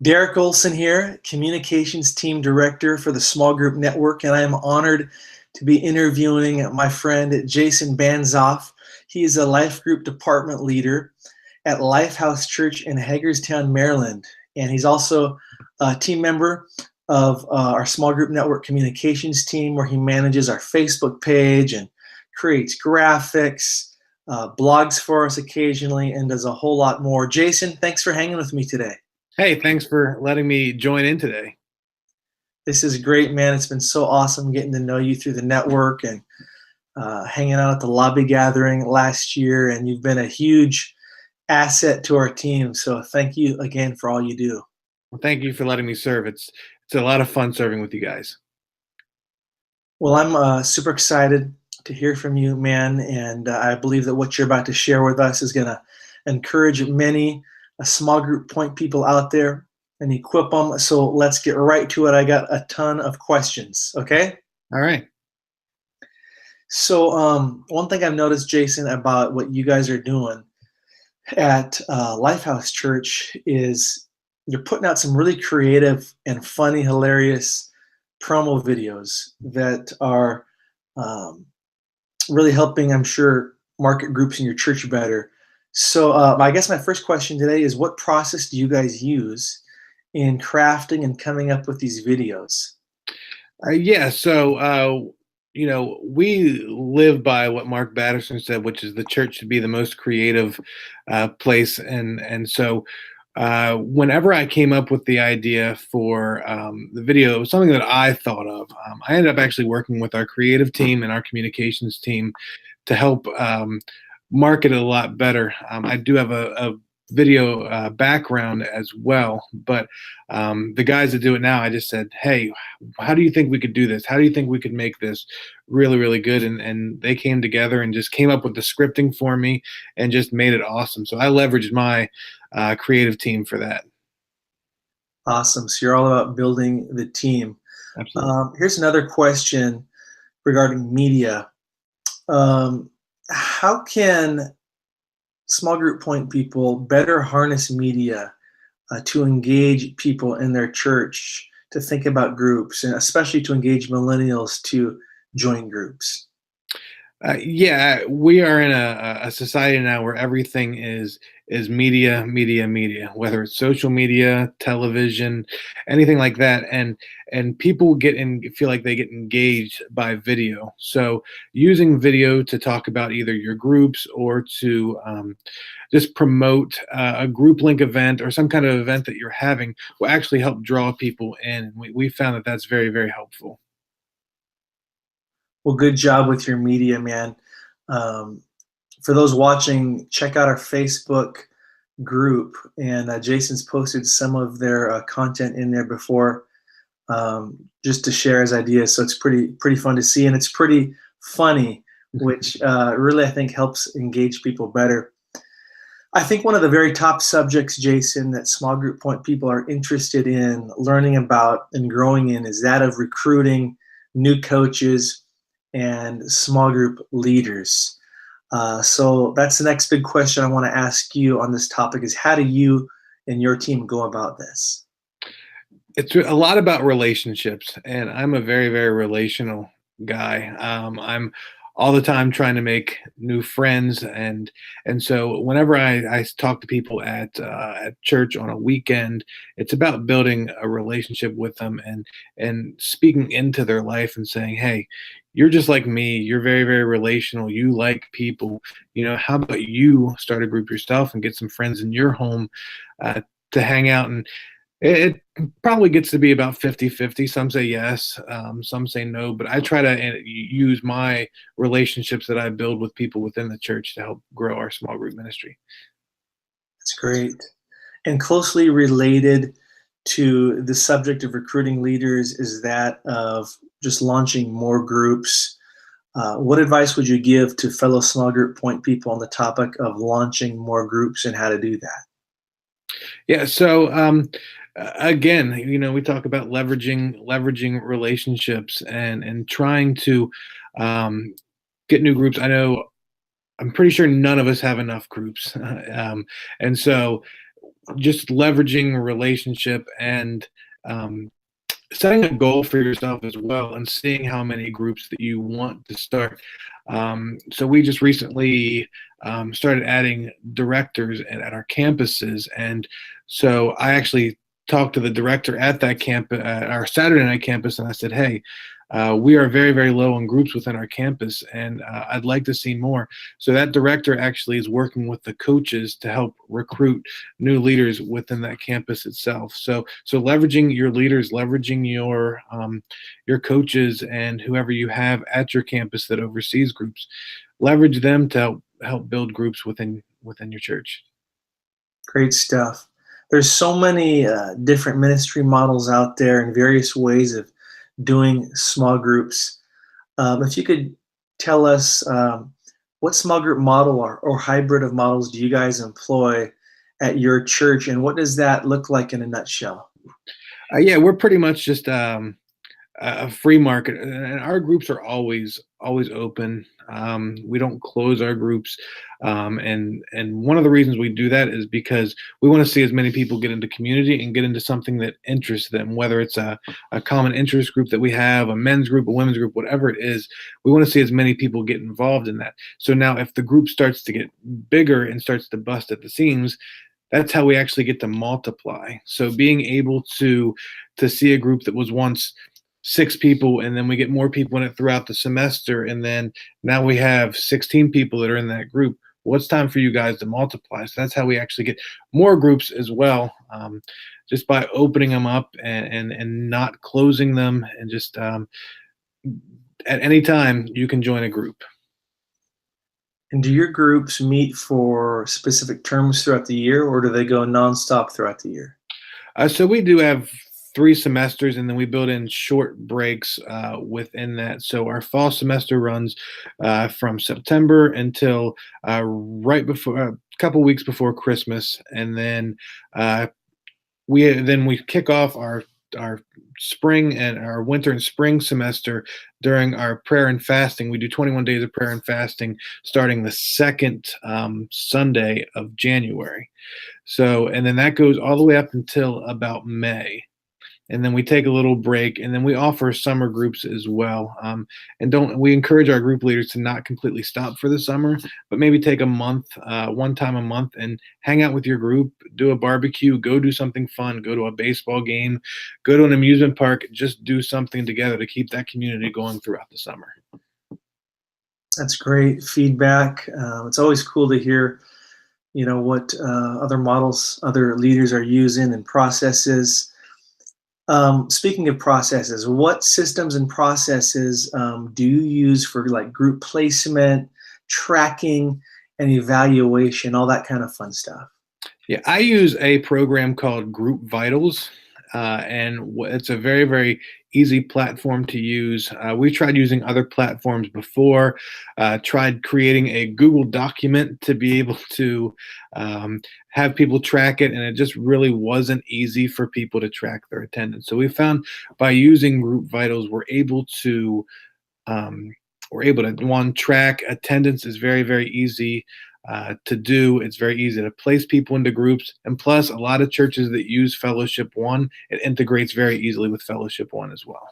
Derek Olson here, Communications Team Director for the Small Group Network, and I am honored to be interviewing my friend Jason Banzhoff. He is a Life Group Department Leader at Lifehouse Church in Hagerstown, Maryland, and he's also a team member of our Small Group Network Communications team, where he manages our Facebook page and creates graphics, blogs for us occasionally, and does a whole lot more. Jason, thanks for hanging with me today. Hey, thanks for letting me join in today. This is great, man. It's been so awesome getting to know you through the network and hanging out at the lobby gathering last year. And you've been a huge asset to our team. So thank you again for all you do. Well, thank you for letting me serve. It's a lot of fun serving with you guys. Well, I'm super excited to hear from you, man. And I believe that what you're about to share with us is going to encourage many small group point people out there and equip them. So let's get right to it. I got a ton of questions. Okay. All right. So one thing I've noticed, Jason, about what you guys are doing at Lifehouse Church is you're putting out some really creative and funny, hilarious promo videos that are really helping, I'm sure, market groups in your church better. So I guess my first question today is, what process do you guys use in crafting and coming up with these videos? We live by what Mark Batterson said, which is the church should be the most creative place. Whenever I came up with the idea for the video, it was something that I thought of. I ended up actually working with our creative team and our communications team to help market it a lot better. I do have a video background as well, but the guys that do it now, I just said, hey, how do you think we could do this? How do you think we could make this really, really good? And they came together and just came up with the scripting for me and just made it awesome. So I leveraged my creative team for that. Awesome. So you're all about building the team. Absolutely. Here's another question regarding media. How can small group point people better harness media to engage people in their church, to think about groups, and especially to engage millennials to join groups? We are in a society now where everything is media, whether it's social media, television, anything like that, and people feel like they get engaged by video. So using video to talk about either your groups or to just promote a group link event or some kind of event that you're having will actually help draw people in. We found that that's very, very helpful. Well, good job with your media, man. For those watching, check out our Facebook group, and Jason's posted some of their content in there before, just to share his ideas. So it's pretty fun to see, and it's pretty funny, which really I think helps engage people better. I think one of the very top subjects, Jason, that small group point people are interested in learning about and growing in is that of recruiting new coaches and small group leaders. So that's the next big question I want to ask you on this topic is, how do you and your team go about this? It's a lot about relationships, and I'm a very, very relational guy. I'm all the time trying to make new friends, and so whenever I talk to people at church on a weekend, it's about building a relationship with them and speaking into their life and saying, hey, you're just like me. You're very, very relational. You like people. How about you start a group yourself and get some friends in your home to hang out? And it probably gets to be about 50-50. Some say yes, some say no, but I try to use my relationships that I build with people within the church to help grow our small group ministry. That's great. And closely related to the subject of recruiting leaders is that of just launching more groups. What advice would you give to fellow small group point people on the topic of launching more groups and how to do that? Yeah. So again, we talk about leveraging relationships and trying to get new groups. I'm pretty sure none of us have enough groups, and so just leveraging a relationship and um, setting a goal for yourself as well and seeing how many groups that you want to start. So we just recently started adding directors at our campuses. And so I actually talked to the director at that campus, at our Saturday night campus, and I said, hey, we are very, very low in groups within our campus, and I'd like to see more. So that director actually is working with the coaches to help recruit new leaders within that campus itself. So leveraging your leaders, leveraging your coaches, and whoever you have at your campus that oversees groups, leverage them to help build groups within your church. Great stuff. There's so many different ministry models out there and various ways of doing small groups. If you could tell us what small group model or hybrid of models do you guys employ at your church, and what does that look like in a nutshell? Yeah, we're pretty much just a free market, and our groups are always open. We don't close our groups, and one of the reasons we do that is because we want to see as many people get into community and get into something that interests them, whether it's a common interest group that we have, a men's group, a women's group, whatever it is. We want to see as many people get involved in that. So now if the group starts to get bigger and starts to bust at the seams, that's how we actually get to multiply. So being able to see a group that was once 6 people, and then we get more people in it throughout the semester, and then now we have 16 people that are in that group. Well, it's time for you guys to multiply. So that's how we actually get more groups as well, just by opening them up and not closing them, and just at any time you can join a group. And do your groups meet for specific terms throughout the year, or do they go nonstop throughout the year? So we do have 3 semesters, and then we build in short breaks within that. So our fall semester runs from September until right before a couple weeks before Christmas, and then uh, we kick off our spring and our winter and spring semester during our prayer and fasting. We do 21 days of prayer and fasting starting the second Sunday of January. So, and then that goes all the way up until about May, and then we take a little break, and then we offer summer groups as well. And don't we encourage our group leaders to not completely stop for the summer, but maybe take a month, one time a month, and hang out with your group, do a barbecue, go do something fun, go to a baseball game, go to an amusement park, just do something together to keep that community going throughout the summer. That's great feedback. It's always cool to hear, what other models, other leaders are using and processes. Speaking of processes, what systems and processes do you use for like group placement, tracking, and evaluation, all that kind of fun stuff? Yeah, I use a program called Group Vitals, and it's a very, very easy platform to use. We tried using other platforms before, tried creating a Google document to be able to have people track it, and it just really wasn't easy for people to track their attendance. So we found by using Group Vitals, um, we're able to one track attendance is very, very easy to do. It's very easy to place people into groups, and plus a lot of churches that use Fellowship One, it integrates very easily with Fellowship One as well.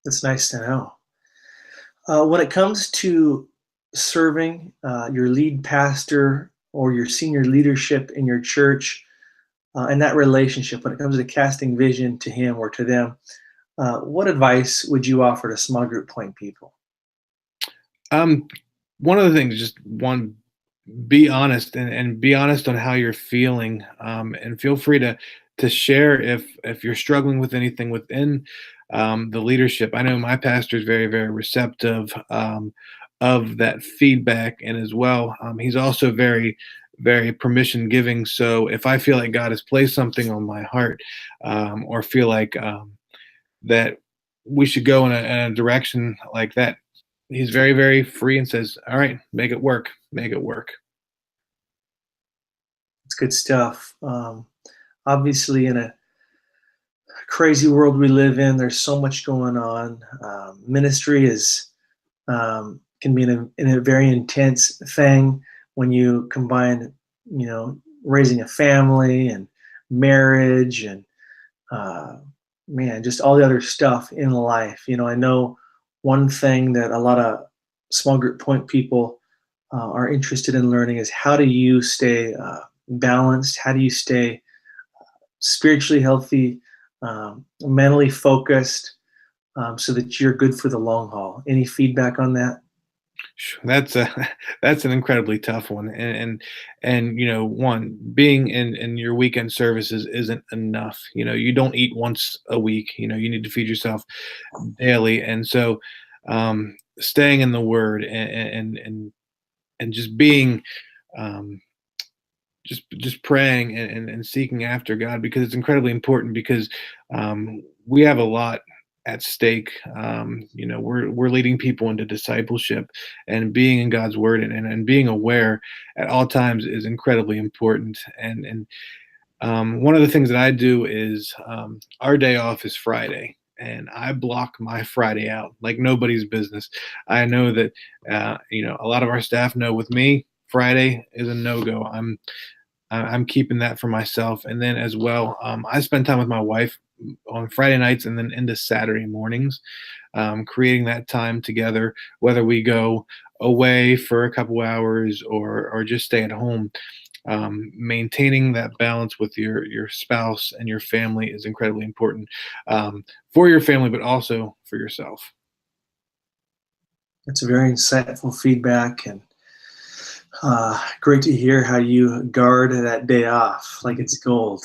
That's nice to know. When it comes to serving your lead pastor or your senior leadership in your church, and that relationship, when it comes to casting vision to him or to them, what advice would you offer to small group point people? um, One of the things, just one, be honest, and be honest on how you're feeling, and feel free to share if you're struggling with anything within the leadership. I know my pastor is very, very receptive of that feedback, and as well, he's also very, very permission giving. So if I feel like God has placed something on my heart, or feel like that we should go in a direction like that, he's very, very free and says, all right, make it work, make it work. It's good stuff. Obviously, in a crazy world we live in, there's so much going on. Ministry is can be in a very intense thing when you combine, raising a family and marriage and uh, man, just all the other stuff in life. I know one thing that a lot of small group point people are interested in learning is how do you stay balanced? How do you stay spiritually healthy, mentally focused, so that you're good for the long haul? Any feedback on that? That's a that's an incredibly tough one, and one being in your weekend services isn't enough. You don't eat once a week. You need to feed yourself daily, and so staying in the Word and just being um, just praying and seeking after God, because it's incredibly important, because we have a lot at stake. We're leading people into discipleship, and being in God's word and being aware at all times is incredibly important. And one of the things that I do is, our day off is Friday. And I block my Friday out like nobody's business. I know that, a lot of our staff know with me, Friday is a no go. I'm keeping that for myself. And then as well, I spend time with my wife on Friday nights and then into Saturday mornings, creating that time together, whether we go away for a couple hours or just stay at home. Maintaining that balance with your spouse and your family is incredibly important, for your family, but also for yourself. That's a very insightful feedback, and great to hear how you guard that day off like it's gold.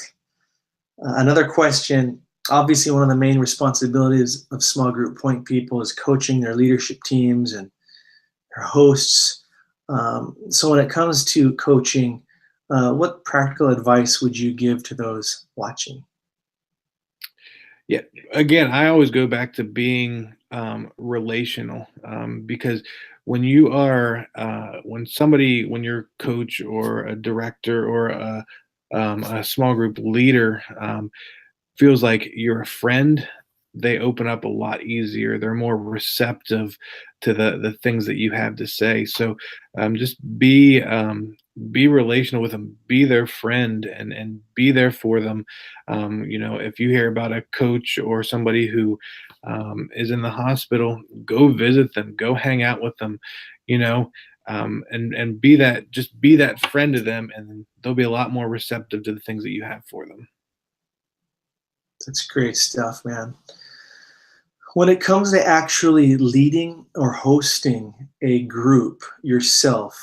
Another question. Obviously, one of the main responsibilities of small group point people is coaching their leadership teams and their hosts. So, when it comes to coaching, what practical advice would you give to those watching? Yeah, again, I always go back to being relational, because when you're a coach or a director or a small group leader, feels like you're a friend, they open up a lot easier. They're more receptive to the things that you have to say. So just be relational with them, be their friend, and be there for them. If you hear about a coach or somebody who is in the hospital, go visit them, go hang out with them. You know, and be that friend to them, and they'll be a lot more receptive to the things that you have for them. That's great stuff, man. When it comes to actually leading or hosting a group yourself,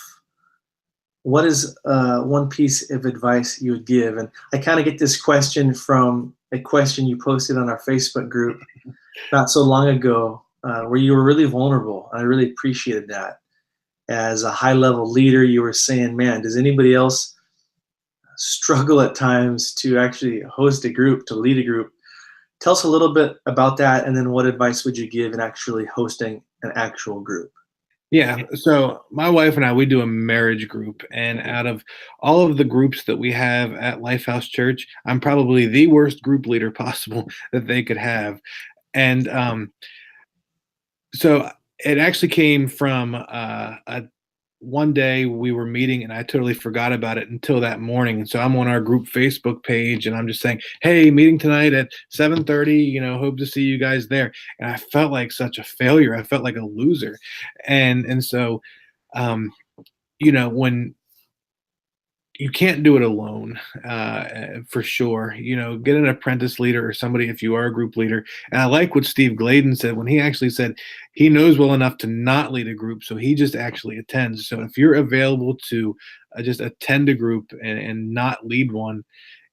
what is one piece of advice you would give? And I kind of get this question from a question you posted on our Facebook group not so long ago, where you were really vulnerable. I really appreciated that. As a high level leader, you were saying, man, does anybody else struggle at times to actually host a group, to lead a group? Tell us a little bit about that, and then what advice would you give in actually hosting an actual group? Yeah. So my wife and I, we do a marriage group, and out of all of the groups that we have at Lifehouse Church, I'm probably the worst group leader possible that they could have. And so it actually came from a one day we were meeting and I totally forgot about it until that morning. And so I'm on our group Facebook page and I'm just saying, "Hey, meeting tonight at 7:30, hope to see you guys there." And I felt like such a failure. I felt like a loser. And so um, when you can't do it alone, for sure. Get an apprentice leader or somebody if you are a group leader. And I like what Steve Gladen said when he actually said he knows well enough to not lead a group, so he just actually attends. So if you're available to just attend a group and not lead one,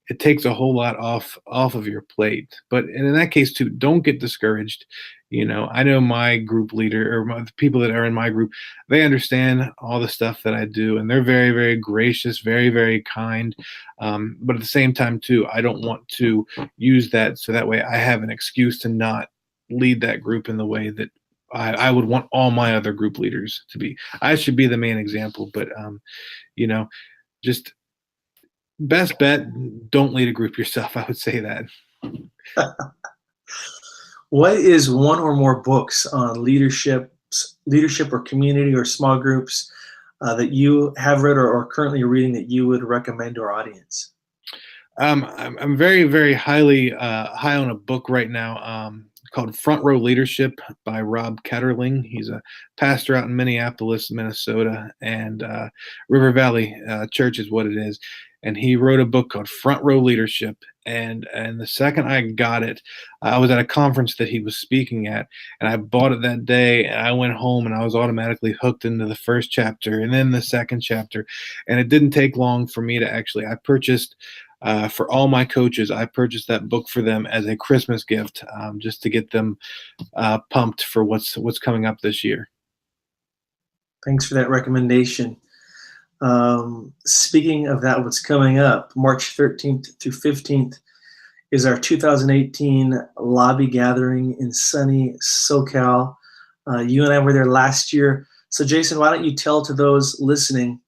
it takes a whole lot off of your plate. But in that case too, don't get discouraged. I know my group leader or the people that are in my group, they understand all the stuff that I do, and they're very, very gracious, very, very kind. But at the same time too, I don't want to use that so that way I have an excuse to not lead that group in the way that I would want all my other group leaders to be. I should be the main example, but you know, just best bet, don't lead a group yourself. I would say that. What is one or more books on leadership or community or small groups that you have read or currently reading that you would recommend to our audience? I'm very, very high on a book right now called Front Row Leadership by Rob Ketterling. He's a pastor out in Minneapolis, Minnesota, and River Valley Church is what it is. And he wrote a book called Front Row Leadership. And the second I got it, I was at a conference that he was speaking at, and I bought it that day. And I went home, and I was automatically hooked into the first chapter, and then the second chapter. And it didn't take long for me to actually. I purchased for all my coaches. I purchased that book for them as a Christmas gift, just to get them pumped for what's coming up this year. Thanks for that recommendation. Speaking of that, what's coming up, March 13th through 15th is our 2018 lobby gathering in sunny SoCal. You and I were there last year. So Jason, why don't you tell to those listening,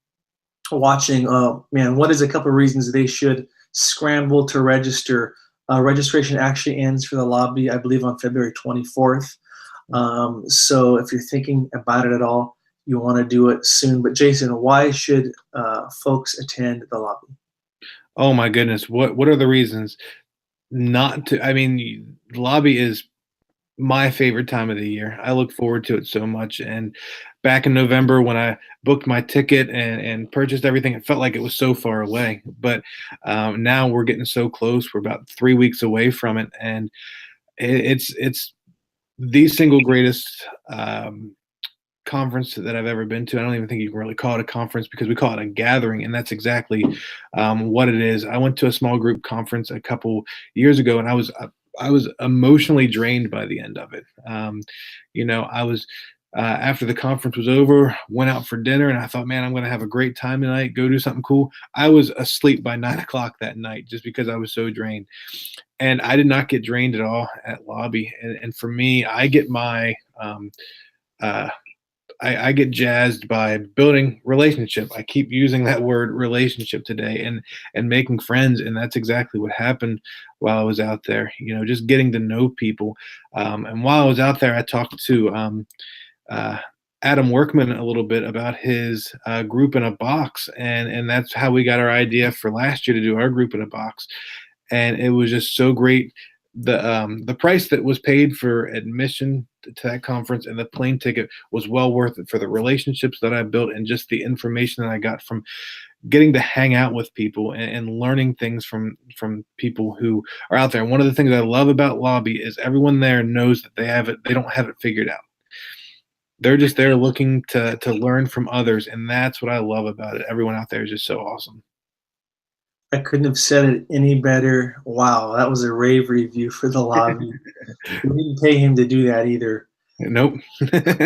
watching, what is a couple of reasons they should scramble to register? Registration actually ends for the lobby, I believe, on February 24th. So if you're thinking about it at all, you want to do it soon. But Jason, why should folks attend the lobby? Oh my goodness, what are the reasons not to? I mean, lobby is my favorite time of the year. I look forward to it so much. And back in November, when I booked my ticket and purchased everything, it felt like it was so far away. But now we're getting so close. We're about 3 weeks away from it, and it's the single greatest conference that I've ever been to. I don't even think you can really call it a conference because we call it a gathering, and that's exactly what it is. I went to a small group conference a couple years ago, and I was emotionally drained by the end of it. I was after the conference was over, went out for dinner, and I thought, man, I'm going to have a great time tonight. Go do something cool. I was asleep by 9 o'clock that night just because I was so drained, and I did not get drained at all at lobby. And for me, I get my I get jazzed by building relationship. I keep using that word relationship today, and making friends, and that's exactly what happened while I was out there. Just getting to know people. And while I was out there, I talked to Adam Workman a little bit about his group in a box, and that's how we got our idea for last year to do our group in a box. And it was just so great. The price that was paid for admission to that conference and the plane ticket was well worth it for the relationships that I built and just the information that I got from getting to hang out with people and learning things from people who are out there. And one of the things I love about lobby is everyone there knows that they don't have it figured out. They're just there looking to learn from others, and that's what I love about it. Everyone out there is just so awesome. I couldn't have said it any better. Wow, that was a rave review for the lobby. We didn't pay him to do that either. Nope.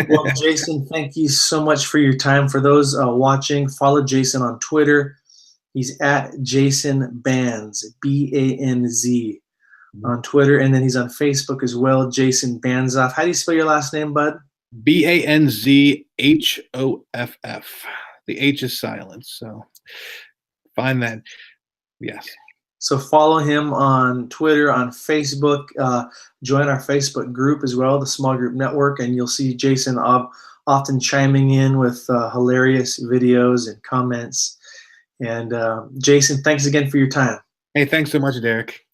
Well, Jason, thank you so much for your time. For those watching, follow Jason on Twitter. He's at Jason Banz, Banz on Twitter, and then he's on Facebook as well, Jason Banzhoff. How do you spell your last name, bud? Banzhoff. The H is silent, so find that. Yes. So follow him on Twitter, on Facebook. Join our Facebook group as well, the Small Group Network, and you'll see Jason often chiming in with hilarious videos and comments. And Jason, thanks again for your time. Hey, thanks so much, Derek.